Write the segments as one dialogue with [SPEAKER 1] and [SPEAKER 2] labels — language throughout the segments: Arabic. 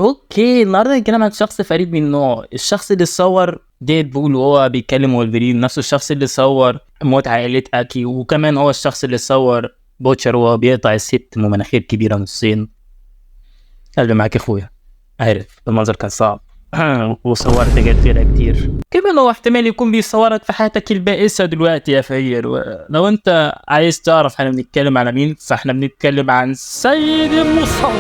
[SPEAKER 1] اوكي، النهارده هنتكلم عن شخص فريد من نوعه، الشخص اللي صور ديدبول وهو بيتكلم وولفرين، نفس الشخص اللي صور موت عائلة اكي، وكمان هو الشخص اللي صور بوتشر وهو بيقطع الست مناخير كبيرة نصين. قلبي معاك يا اخويا، عارف المنظر كان صعب. وصورت حاجات كده كتير. كمان هو احتمال يكون بيصورك في حياتك البائسة دلوقتي يا فهير. ولو انت عايز تعرف احنا بنتكلم على مين، فاحنا بنتكلم عن سيد المصور.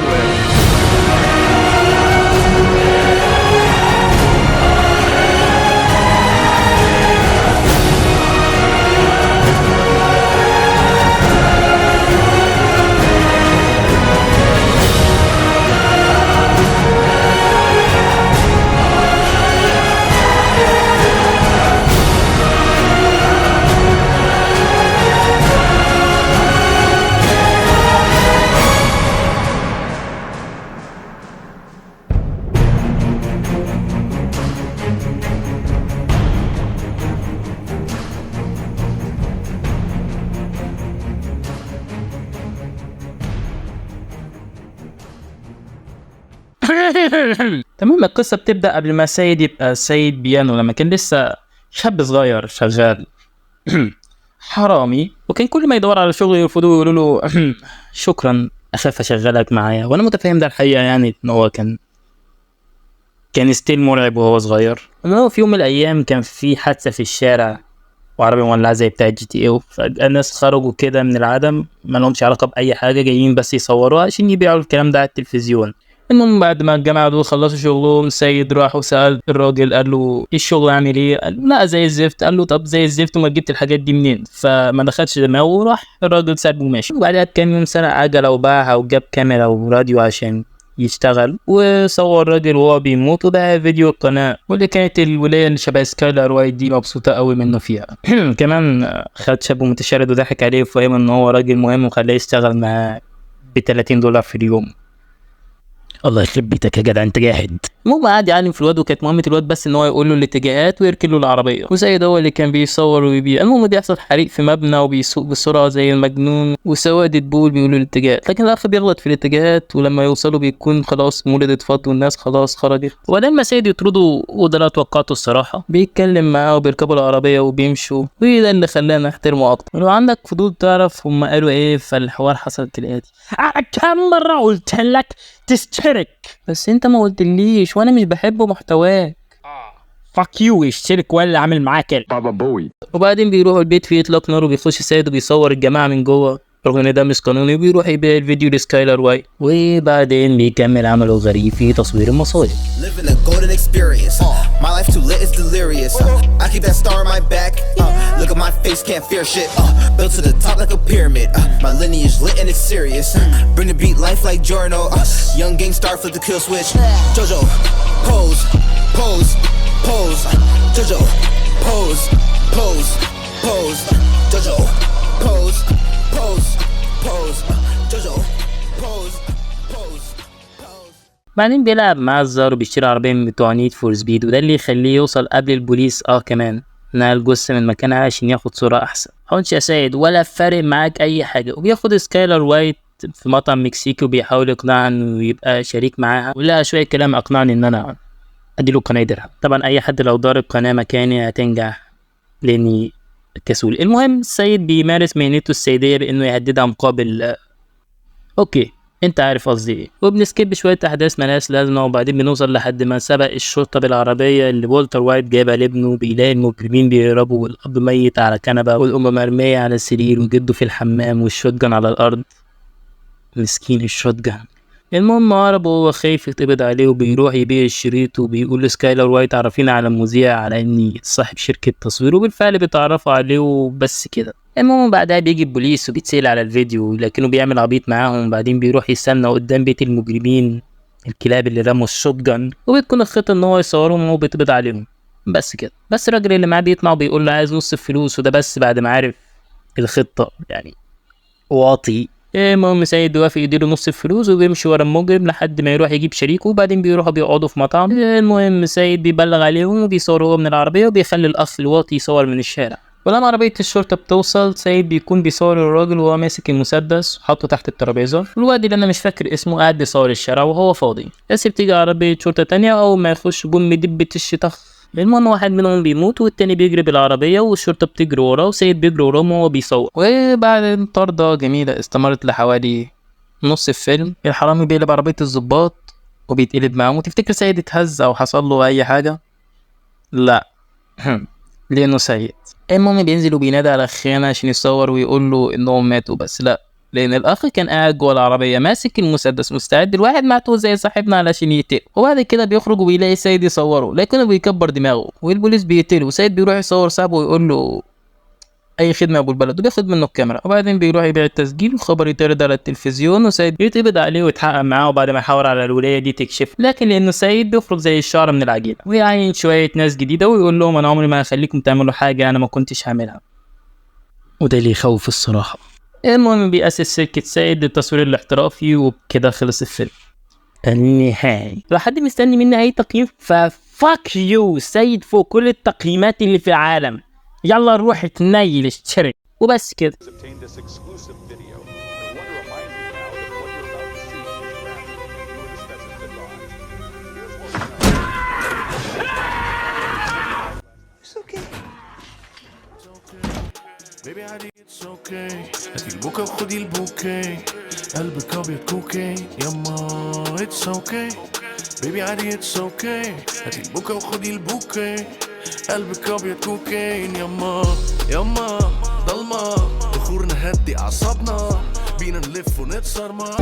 [SPEAKER 1] تمام، القصة بتبدأ قبل ما سيد يبقى سيد بيانو، لما كان لسه شاب صغير شغال حرامي، وكان كل ما يدور على شغل يرفضوه ويقولوا له شكرا أخاف أشغلك معايا. وأنا متفهم ده الحقيقة، يعني إن هو كان ستيل مرعب وهو صغير. إنه في يوم من الأيام كان في حادثة في الشارع وعربية مولعة زي بتاع GTA، فجأة الناس خرجوا كده من العدم، ما لهمش علاقة بأي حاجة، جايين بس يصوروا عشان يبيعوا الكلام ده على التلفزيون. المهم بعد ما الجماعة دول خلصوا شغلهم، سيد راح وسأل الراجل، قال له ايه الشغل عامل ايه؟ قال له لا زي الزفت. قال له طب زي الزفت وما جبت الحاجات دي منين؟ فما دخلش دماغه وراح الراجل سابه وماشي. وبعدها بكام يوم سرق عجلة وباعها وجاب كاميرا وراديو عشان يشتغل، وصور الراجل وهو بيموت وبقى فيديو القناة. واللي كانت الولاية اللي شبه سكايلر وايت دي مبسوطة قوي منه فيها. كمان خد شاب متشرد وضحك عليه وفهم ان هو راجل مهم وخلاه يشتغل معاه ب$30 في اليوم. الله يخرب بيتك يا جدع، انت جاحد. المهم قعد يعلم في الواد، وكانت مهمة الواد بس ان هو يقول له الاتجاهات ويركن له العربية، وسيد هو اللي كان بيصور ويبيع. المهم بيحصل حريق في مبنى وبيسوق بسرعة زي المجنون، وسواق ديدبول بيقولوا الاتجاهات، لكن الاخ بيغلط في الاتجاهات، ولما يوصلوا بيكون خلاص مولد اتفض والناس خلاص خرجت. وبعدين ما سيد يطردوا، وده لا توقعته الصراحة، بيتكلم معاه وبيركبوا العربية وبيمشوا، وده اللي خلانا نحترمه اكتر. ولو عندك فضول تعرف هم قالوا ايه، فالحوار حصل كالآتي: كم مرة قلت لك تشترك؟ بس انت ما قلتليش وانا مش بحب محتواك. فاك يو، اشترك ولا عامل معاك كده بابا بوي. وبعدين بيروحوا البيت فيه اطلاق نار، وبيخش سيد وبيصور الجماعه من جوه رغم ان ده مش قانوني، وبيروح يبيع الفيديو لسكايلر وايت. وبعدين بيكمل عمله غريب في تصوير المصايب.
[SPEAKER 2] Living a golden experience. My life too lit, it's delirious. I keep that star on my back. Look at my face, can't fear shit. Built to the top like a pyramid. My lineage lit and it's serious. Bring the beat, life like Jorno. Young gang star, flip the kill switch. Jojo, pose, pose, pose. Jojo, pose, pose, pose. Jojo, pose, pose, pose. Jojo, pose, pose, pose.
[SPEAKER 1] بعدين بيلعب مع الزار وبيشتري عربية من بتوع نيد فور سبيد، وده اللي يخليه يوصل قبل البوليس. كمان نقل جثة من مكانها عشان ياخد صورة أحسن. حاولش يا سيد ولا فارق معاك أي حاجة. وبياخد سكايلر وايت في مطعم مكسيكي وبيحاول يقنعها إنه يبقى شريك معاها، ولا شوية كلام أقنعني إن أنا أديله قناة درهم. طبعا أي حد لو ضارب قناة مكاني هتنجح لأني كسول. المهم السيد بيمارس مهنته السيدية بإنه يهددها مقابل اوكي انت عارف قصدي ايه. وبنسكيب شويه احداث ملهاش لازمه، وبعدين بنوصل لحد ما سبق الشرطه بالعربيه اللي والتر وايت جايبها لابنه. بيلاقي المجرمين بيهربوا، والاب ميت على كنبه، والام مرميه على السرير، وجده في الحمام، والشوتجن على الارض. مسكين الشوتجن. المهم هرب وهو خايف يتقبض عليه، وبيروح يبيع الشريط، وبيقول لسكايلر وايت عرفينا على المذيع على اني صاحب شركه تصوير، وبالفعل بيتعرفوا عليه وبس كده. المهم بعدها بيجي البوليس وبيتسأل على الفيديو، لكنه بيعمل عبيط معاهم. بعدين بيروح يستنى قدام بيت المجرمين الكلاب اللي رموا الشوتجن، وبتكون الخطة ان هو يصورهم وبيتقبض عليهم بس كده. بس الراجل اللي معاه بيطمع وبيقول له عايز نص الفلوس، وده بس بعد ما عارف الخطة يعني واطي. المهم سيد بيوافق يديله نص الفلوس وبيمشي ورا المجرم لحد ما يروح يجيب شريكه، وبعدين بيروحوا بيقعدوا في مطعم. المهم سيد بيبلغ عليهم وبيصوروا من العربية، وبيخلي الأخ الواطي يصور من الشارع. ولما عربية الشرطة بتوصل سيد بيكون بيصور الراجل وهو ماسك المسدس وحاطه تحت الترابيزة، والواد اللي أنا مش فاكر اسمه قاعد بيصور الشارع وهو فاضي. بس بتيجي عربية شرطة تانية أول ما يخش بوم دبة الشطخ. المهم واحد منهم بيموت والتاني بيجري بالعربية والشرطة بتجري وراه وسيد بيجري وراهم وهو بيصور. وبعد طردة جميلة استمرت لحوالي نص الفيلم، الحرامي بيقلب عربية الضباط وبيتقلب معاهم. وتفتكر سيد اتهز أو حصل له أي حاجة؟ لا لأنه سيد. المهم بينزل وبينادي على خيانة عشان يصور ويقول له إنهم ماتوا، بس لا، لأن الأخ كان قاعد جوه العربية ماسك المسدس مستعد الواحد معته زي صاحبنا علشان يقتله. وبعد كده بيخرج وبيلاقي سيد يصوره لكنه بيكبر دماغه والبوليس بيقتله، وسيد بيروح يصور صاحبه ويقول له أي خدمة يا أبو البلد وبياخد منه الكاميرا. وبعدين بيروح يبيع التسجيل وخبر يتعرض على التلفزيون وسيد يتقبض عليه ويتحقق معاه. وبعد ما يحاول على الولاية دي تكشف، لكن لأنه سيد بيخرج زي الشعر من العجينة ويعين شوية ناس جديدة ويقول لهم أنا عمري ما هخليكم تعملوا حاجة أنا ما كنتش هعملها، وده اللي يخوف الصراحة. المهم بيأسس شركة سيد للتصوير الاحترافي وبكده خلص الفيلم. النهاية لو حد مستني مني أي تقييم ففاك يو سيد فوق كل التقييمات اللي في العالم. يلا نروح تنيل اشترك وبس كده.
[SPEAKER 3] بيبي عادي it's okay، هاتي البوكا وخدي البوكي، قلبك ابيض كوكي يما it's okay. بيبي عادي it's okay، هاتي البوكا وخدي البوكي، قلبك ابيض كوكين يما يما. ضلمة بخور نهدي اعصابنا، بينا نلف ونتصرمح.